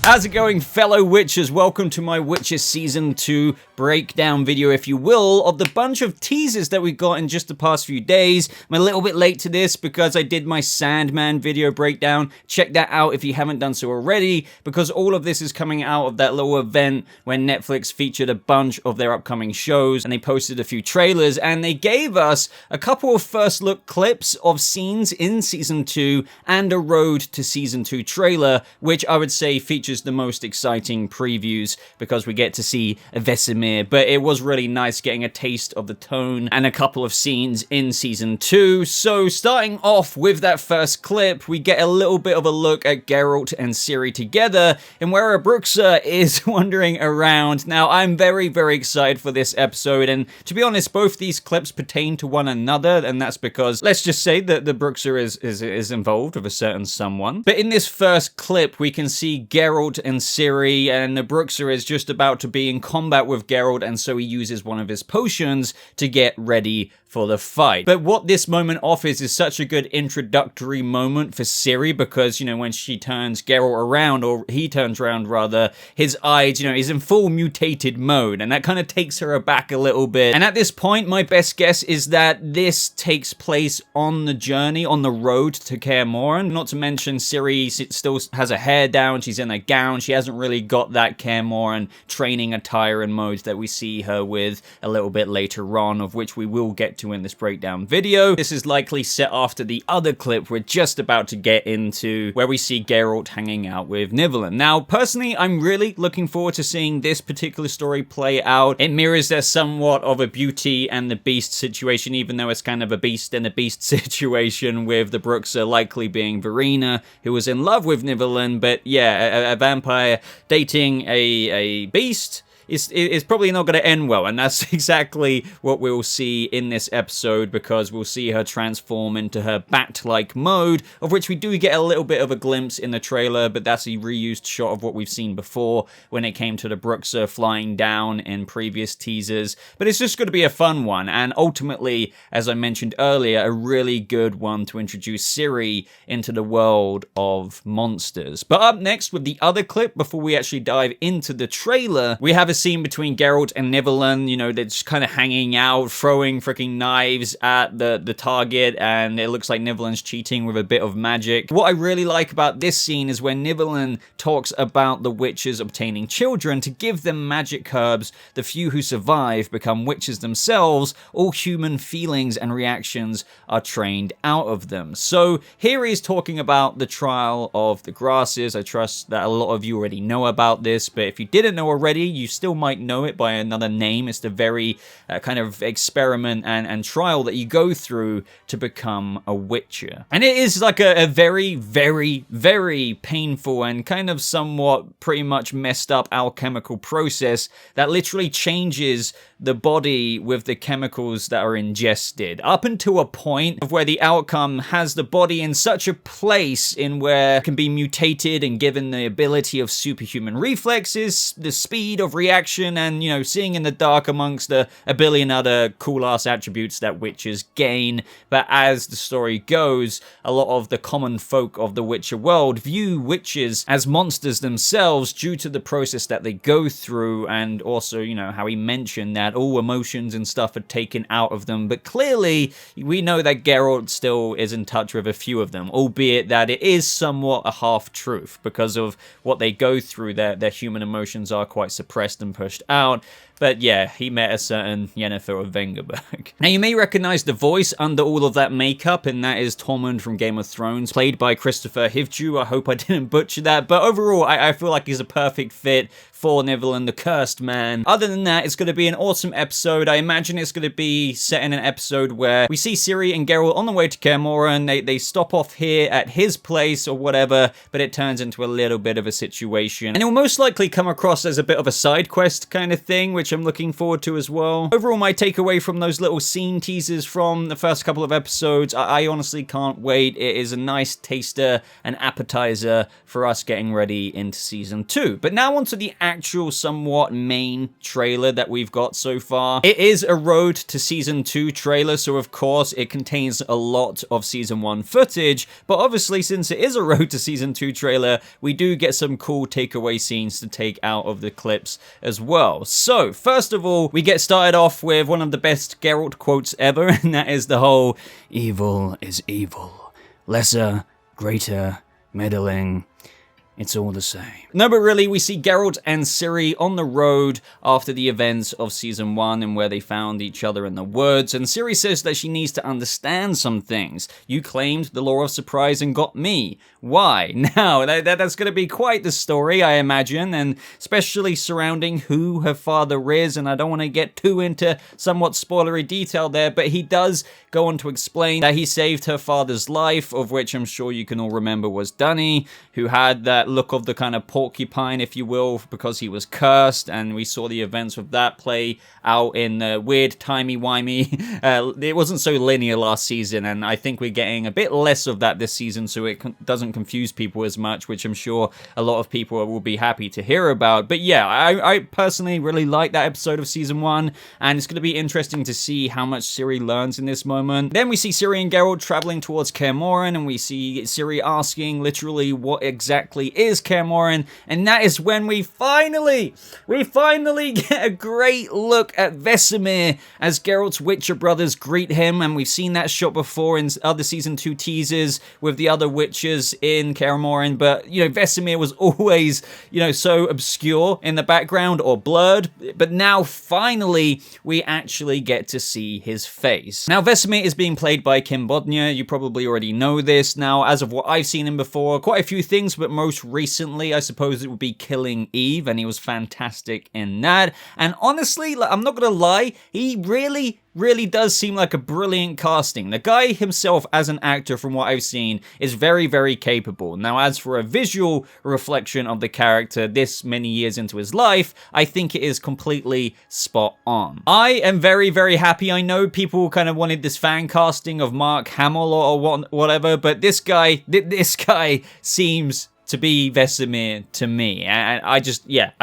How's it going, fellow witchers? Welcome to my Witcher Season 2 breakdown video, if you will, of the bunch of teasers that we got in just the past few days. I'm a little bit late to this because I did my Sandman video breakdown. Check that out if you haven't done so already, because all of this is coming out of that little event when Netflix featured a bunch of their upcoming shows, and they posted a few trailers, and they gave us a couple of first look clips of scenes in Season 2 and a Road to Season 2 trailer, which I would say features the most exciting previews because we get to see Vesemir. But it was really nice getting a taste of the tone and a couple of scenes in Season 2. So starting off with that first clip, we get a little bit of a look at Geralt and Ciri together and where a brooksa is wandering around. Now, I'm very, very excited for this episode, and to be honest, both these clips pertain to one another, and that's because, let's just say that the brooksa is involved with a certain someone. But in this first clip, we can see Geralt and Ciri, and the brooksa is just about to be in combat with Geralt, and so he uses one of his potions to get ready for the fight. But what this moment offers is such a good introductory moment for Ciri, because, you know, when she turns Geralt around, or he turns around rather, his eyes, you know, is in full mutated mode, and that kind of takes her aback a little bit. And at this point, my best guess is that this takes place on the journey, on the road to Kaer Morhen. Not to mention Ciri still has her hair down, she's in a gown, she hasn't really got that Kaer Morhen training attire and modes that we see her with a little bit later on, of which we will get to in this breakdown video. This is likely set after the other clip we're just about to get into, where we see Geralt hanging out with Nivellen. Now, personally, I'm really looking forward to seeing this particular story play out. It mirrors their somewhat of a Beauty and the Beast situation, even though it's kind of a Beast and a Beast situation, with the brooksa likely being Verena, who was in love with Nivellen. But yeah, a vampire dating a beast is probably not going to end well, and that's exactly what we'll see in this episode, because we'll see her transform into her bat-like mode, of which we do get a little bit of a glimpse in the trailer, but that's a reused shot of what we've seen before when it came to the brooksa flying down in previous teasers. But it's just going to be a fun one, and ultimately, as I mentioned earlier, a really good one to introduce Ciri into the world of monsters. But up next, with the other clip, before we actually dive into the trailer, we have a scene between Geralt and Nivellen. You know, they're just kind of hanging out, throwing freaking knives at the target, and it looks like Nivellen's cheating with a bit of magic. What I really like about this scene is when Nivellen talks about the witches obtaining children to give them magic herbs. The few who survive become witches themselves. All human feelings and reactions are trained out of them. So here he's talking about the trial of the grasses. I trust that a lot of you already know about this, but if you didn't know already, you still might know it by another name. It's the very kind of experiment and trial that you go through to become a witcher. And it is like a very, very, very painful and kind of somewhat pretty much messed up alchemical process that literally changes the body with the chemicals that are ingested, up until a point of where the outcome has the body in such a place in where it can be mutated and given the ability of superhuman reflexes, the speed of reaction, and, you know, seeing in the dark, amongst a billion other cool-ass attributes that witches gain. But as the story goes, a lot of the common folk of the Witcher world view witches as monsters themselves due to the process that they go through, and also, you know, how he mentioned that all emotions and stuff are taken out of them. But clearly, we know that Geralt still is in touch with a few of them, albeit that it is somewhat a half-truth because of what they go through. Their human emotions are quite suppressed and pushed out. But yeah, he met a certain Yennefer Vesemir. Now, you may recognize the voice under all of that makeup, and that is Tormund from Game of Thrones, played by Christopher Hivju. I hope I didn't butcher that, but overall, I feel like he's a perfect fit for Nivellen, the cursed man. Other than that, it's going to be an awesome episode. I imagine it's going to be set in an episode where we see Ciri and Geralt on the way to Kaer Morhen. They stop off here at his place or whatever, but it turns into a little bit of a situation. And it will most likely come across as a bit of a side quest kind of thing, which which I'm looking forward to as well. Overall, my takeaway from those little scene teasers from the first couple of episodes, I honestly can't wait. It is a nice taster and appetizer for us getting ready into season 2. But now onto the actual somewhat main trailer that we've got so far. It is a Road to Season 2 trailer, so of course it contains a lot of Season 1 footage, but obviously since it is a Road to Season 2 trailer, we do get some cool takeaway scenes to take out of the clips as well. So, first of all, we get started off with one of the best Geralt quotes ever, and that is the whole, "Evil is evil. Lesser, greater, meddling. It's all the same." No, but really, we see Geralt and Ciri on the road after the events of Season 1 and where they found each other in the woods, and Ciri says that she needs to understand some things. "You claimed the law of surprise and got me. Why?" Now, that's going to be quite the story, I imagine, and especially surrounding who her father is, and I don't want to get too into somewhat spoilery detail there, but he does go on to explain that he saved her father's life, of which I'm sure you can all remember was Dunny, who had that look of the kind of porcupine, if you will, because he was cursed, and we saw the events of that play out in weird timey-wimey. It wasn't so linear last season, and I think we're getting a bit less of that this season, so it doesn't confuse people as much, which I'm sure a lot of people will be happy to hear about. But yeah, I personally really like that episode of Season 1, and it's going to be interesting to see how much Ciri learns in this moment. Then we see Ciri and Geralt traveling towards Kaer Morhen, and we see Ciri asking literally what exactly is Kaer Morhen, and that is when we finally get a great look at Vesemir as Geralt's Witcher brothers greet him, and we've seen that shot before in other Season 2 teasers with the other Witchers in Kaer Morhen, but, you know, Vesemir was always, you know, so obscure in the background or blurred, but now finally we actually get to see his face. Now, Vesemir is being played by Kim Bodnia. You probably already know this. Now, as of what I've seen him before, quite a few things, but most recently, I suppose it would be Killing Eve, and he was fantastic in that. And honestly, I'm not gonna lie, he really does seem like a brilliant casting. The guy himself as an actor, from what I've seen, is very, very capable. Now, as for a visual reflection of the character this many years into his life, I think it is completely spot on. I am very, very happy. I know people kind of wanted this fan casting of Mark Hamill or whatever, but this guy seems to be Vesemir to me. And I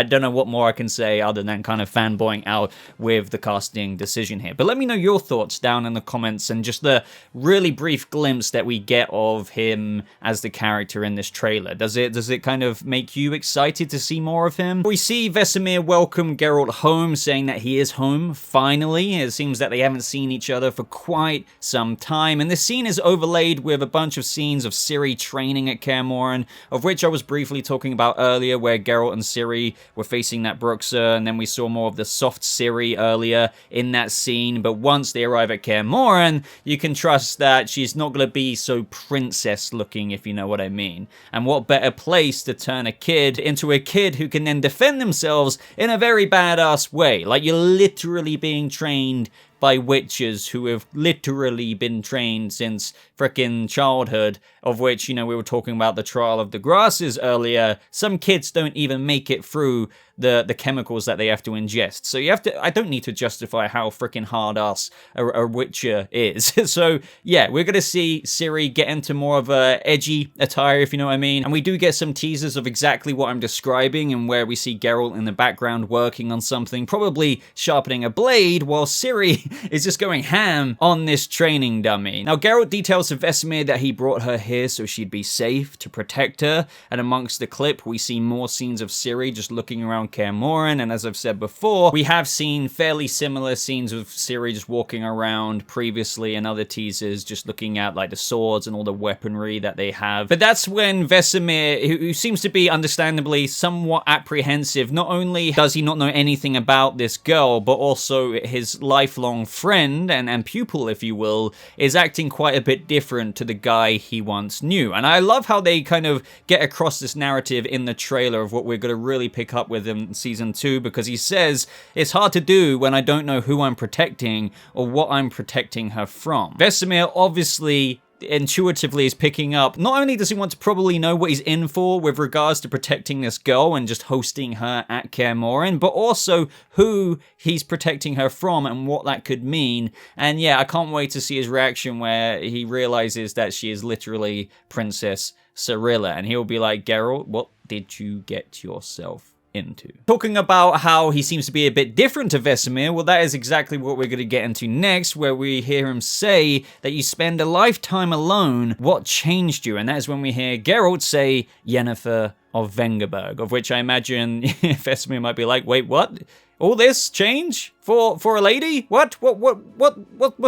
don't know what more I can say other than kind of fanboying out with the casting decision here. But let me know your thoughts down in the comments and just the really brief glimpse that we get of him as the character in this trailer. Does it kind of make you excited to see more of him? We see Vesemir welcome Geralt home, saying that he is home, finally. It seems that they haven't seen each other for quite some time. And this scene is overlaid with a bunch of scenes of Ciri training at Kaer Morhen, of which I was briefly talking about earlier, where Geralt and Ciri were facing that brooksa, and then we saw more of the soft Ciri earlier in that scene. But once they arrive at Kaer Morhen, you can trust that she's not going to be so princess looking, if you know what I mean. And what better place to turn a kid into a kid who can then defend themselves in a very badass way. Like, you're literally being trained by witches who have literally been trained since frickin' childhood, of which, you know, we were talking about the Trial of the Grasses earlier. Some kids don't even make it through the chemicals that they have to ingest. So I don't need to justify how frickin' hard-ass a Witcher is. So, yeah, we're gonna see Ciri get into more of a edgy attire, if you know what I mean. And we do get some teasers of exactly what I'm describing, and where we see Geralt in the background working on something, probably sharpening a blade, while Ciri is just going ham on this training dummy. Now, Geralt details to Vesemir that he brought her here so she'd be safe, to protect her, and amongst the clip, we see more scenes of Ciri just looking around Kaer Morhen, and as I've said before, we have seen fairly similar scenes of Ciri just walking around previously in other teasers, just looking at like the swords and all the weaponry that they have. But that's when Vesemir, who seems to be understandably somewhat apprehensive, not only does he not know anything about this girl, but also his lifelong friend and pupil, if you will, is acting quite a bit different to the guy he once knew. And I love how they kind of get across this narrative in the trailer of what we're going to really pick up with him in Season 2, because he says, "It's hard to do when I don't know who I'm protecting or what I'm protecting her from." Vesemir obviously intuitively is picking up, not only does he want to probably know what he's in for with regards to protecting this girl and just hosting her at Kaer Morhen, but also who he's protecting her from and what that could mean. And yeah, I can't wait to see his reaction where he realizes that she is literally Princess Cirilla, and he'll be like, Geralt, what did you get yourself into? Talking about how he seems to be a bit different to Vesemir, well, that is exactly what we're going to get into next, where we hear him say that you spend a lifetime alone, what changed you? And that is when we hear Geralt say, Yennefer of Vengerberg, of which I imagine Vesemir might be like, wait, what? All this change for a lady? What's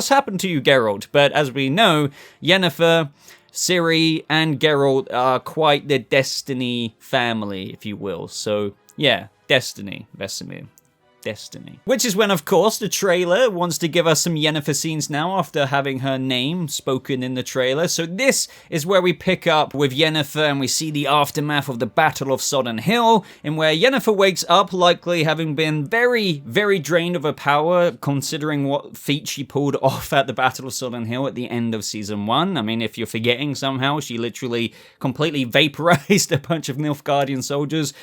happened to you, Geralt? But as we know, Yennefer, Ciri, and Geralt are quite the Destiny family, if you will. So yeah, Destiny, Vesemir. Destiny. Which is when, of course, the trailer wants to give us some Yennefer scenes now after having her name spoken in the trailer. So this is where we pick up with Yennefer and we see the aftermath of the Battle of Sodden Hill, in where Yennefer wakes up likely having been very, very drained of her power, considering what feat she pulled off at the Battle of Sodden Hill at the end of Season 1. I mean, if you're forgetting somehow, she literally completely vaporized a bunch of Nilfgaardian soldiers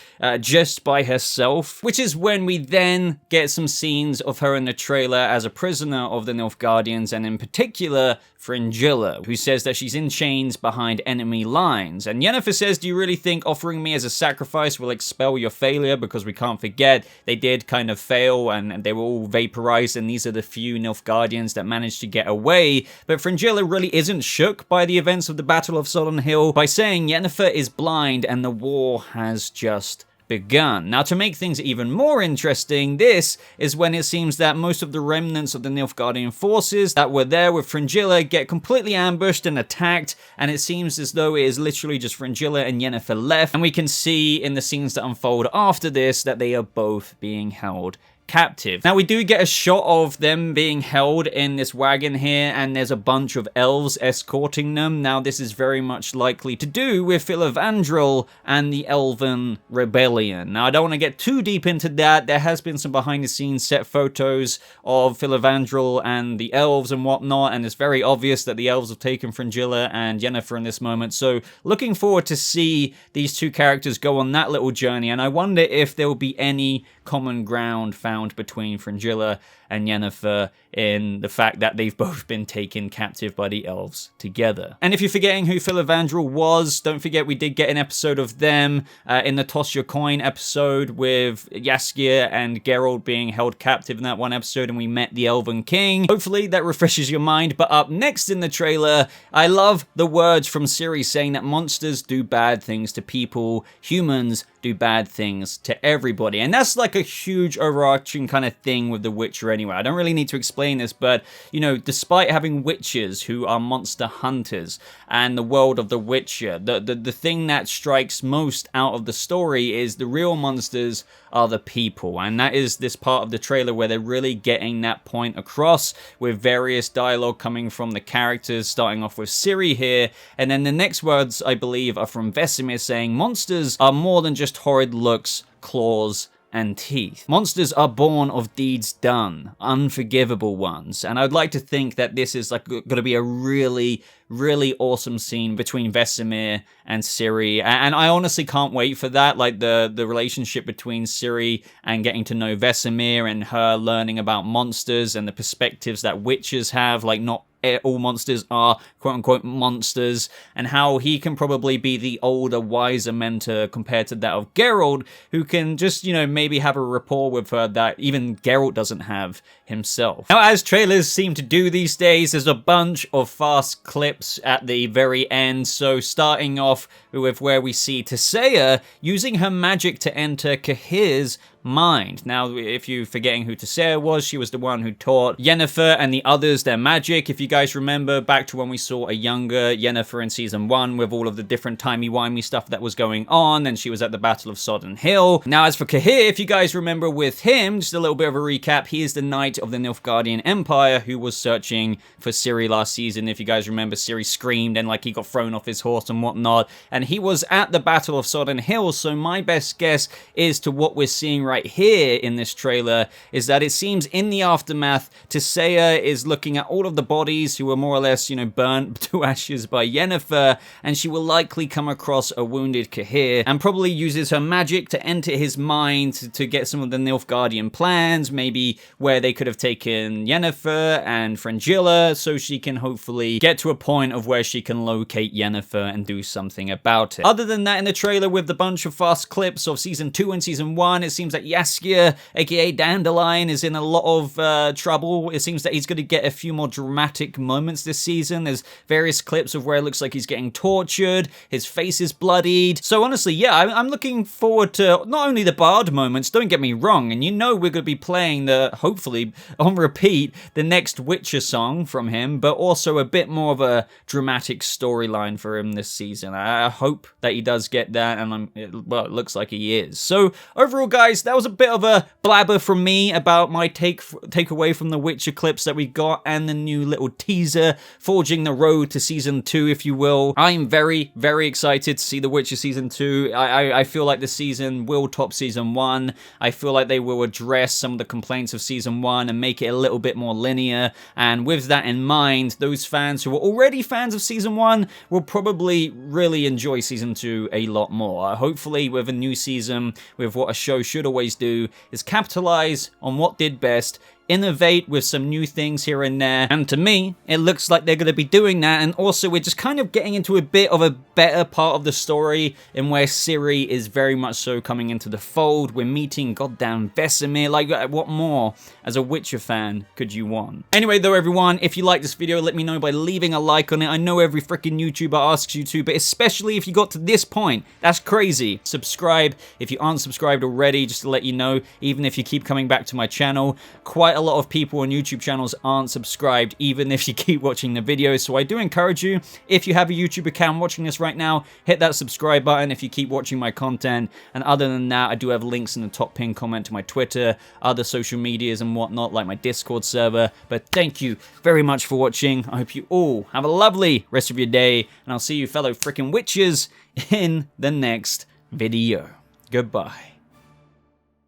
just by herself. Which is when we then get some scenes of her in the trailer as a prisoner of the Nilfgaardians, and in particular Fringilla, who says that she's in chains behind enemy lines. And Yennefer says, do you really think offering me as a sacrifice will expel your failure? Because we can't forget, they did kind of fail and they were all vaporized, and these are the few Nilfgaardians that managed to get away. But Fringilla really isn't shook by the events of the Battle of Sodden Hill by saying Yennefer is blind and the war has just begun. Now, to make things even more interesting, this is when it seems that most of the remnants of the Nilfgaardian forces that were there with Fringilla get completely ambushed and attacked, and it seems as though it is literally just Fringilla and Yennefer left, and we can see in the scenes that unfold after this that they are both being held captive. Now, we do get a shot of them being held in this wagon here, and there's a bunch of elves escorting them. Now, this is very much likely to do with Filavandrel and the Elven Rebellion. Now, I don't want to get too deep into that. There has been some behind-the-scenes set photos of Filavandrel and the elves and whatnot, and it's very obvious that the elves have taken Fringilla and Yennefer in this moment. So, looking forward to see these two characters go on that little journey, and I wonder if there will be any common ground found between Fringilla and Yennefer in the fact that they've both been taken captive by the elves together. And if you're forgetting who Filavandrel was, don't forget we did get an episode of them in the Toss Your Coin episode with Jaskier and Geralt being held captive in that one episode, and we met the Elven King. Hopefully that refreshes your mind. But up next in the trailer, I love the words from Ciri saying that monsters do bad things to people, humans do bad things to everybody. And that's like a huge overarching kind of thing with The Witcher anyway. I don't really need to explain this, but, you know, despite having witches who are monster hunters and the world of The Witcher, the thing that strikes most out of the story is the real monsters are the people. And that is this part of the trailer where they're really getting that point across with various dialogue coming from the characters, starting off with Ciri here. And then the next words, I believe, are from Vesemir saying, monsters are more than just horrid looks, claws, and teeth. Monsters are born of deeds done, unforgivable ones. And I'd like to think that this is like going to be a really, really awesome scene between Vesemir and Ciri. And I honestly can't wait for that. Like the relationship between Ciri and getting to know Vesemir and her learning about monsters and the perspectives that witches have, like not all monsters are quote-unquote monsters, and how he can probably be the older, wiser mentor compared to that of Geralt, who can just, you know, maybe have a rapport with her that even Geralt doesn't have himself. Now, as trailers seem to do these days, there's a bunch of fast clips at the very end, so starting off with where we see Tissaia using her magic to enter Cahir's mind. Now, if you're forgetting who Tissaia was, she was the one who taught Yennefer and the others their magic. If you guys remember back to when we saw a younger Yennefer in Season 1 with all of the different timey-wimey stuff that was going on, and she was at the Battle of Sodden Hill. Now, as for Cahir, if you guys remember with him, just a little bit of a recap, he is the Knight of the Nilfgaardian Empire who was searching for Ciri last season. If you guys remember, Ciri screamed and like he got thrown off his horse and whatnot, and he was at the Battle of Sodden Hill, so my best guess is to what we're seeing right here in this trailer is that it seems in the aftermath, Tissaia is looking at all of the bodies who were more or less, burnt to ashes by Yennefer, and she will likely come across a wounded Kaer and probably uses her magic to enter his mind to get some of the Nilfgaardian plans, maybe where they could have taken Yennefer and Fringilla, so she can hopefully get to a point of where she can locate Yennefer and do something about it. Other than that, in the trailer with the bunch of fast clips of Season 2 and Season 1, it seems that Jaskier, aka Dandelion, is in a lot of trouble. It seems that he's going to get a few more dramatic moments this season. There's various clips of where it looks like he's getting tortured, his face is bloodied. So honestly, yeah, I'm looking forward to not only the Bard moments, don't get me wrong, and we're going to be playing hopefully on repeat, the next Witcher song from him, but also a bit more of a dramatic storyline for him this season. I hope that he does get that, and it looks like he is. So overall, guys, that was a bit of a blabber from me about my takeaway from the Witcher clips that we got and the new little teaser, forging the road to Season 2, if you will. I'm very, very excited to see The Witcher Season 2. I feel like the season will top Season 1. I feel like they will address some of the complaints of Season 1 and make it a little bit more linear. And with that in mind, those fans who are already fans of Season 1 will probably really enjoy Season 2 a lot more. Hopefully, with a new season, with what a show should always do, is capitalize on what did best, innovate with some new things here and there, and to me, it looks like they're going to be doing that. And also, we're just kind of getting into a bit of a better part of the story in where Ciri is very much so coming into the fold. We're meeting goddamn Vesemir. Like, what more as a Witcher fan could you want? Anyway, though, everyone, if you like this video, let me know by leaving a like on it. I know every freaking YouTuber asks you to, but especially if you got to this point, that's crazy. Subscribe if you aren't subscribed already, just to let you know, even if you keep coming back to my channel. Quite a lot of people on YouTube channels aren't subscribed, even if you keep watching the videos. So I do encourage you, if you have a YouTube account watching this right now, hit that subscribe button if you keep watching my content. And other than that, I do have links in the top pinned comment to my Twitter, other social medias and whatnot, like my Discord server. But thank you very much for watching. I hope you all have a lovely rest of your day, and I'll see you fellow freaking witches in the next video. Goodbye.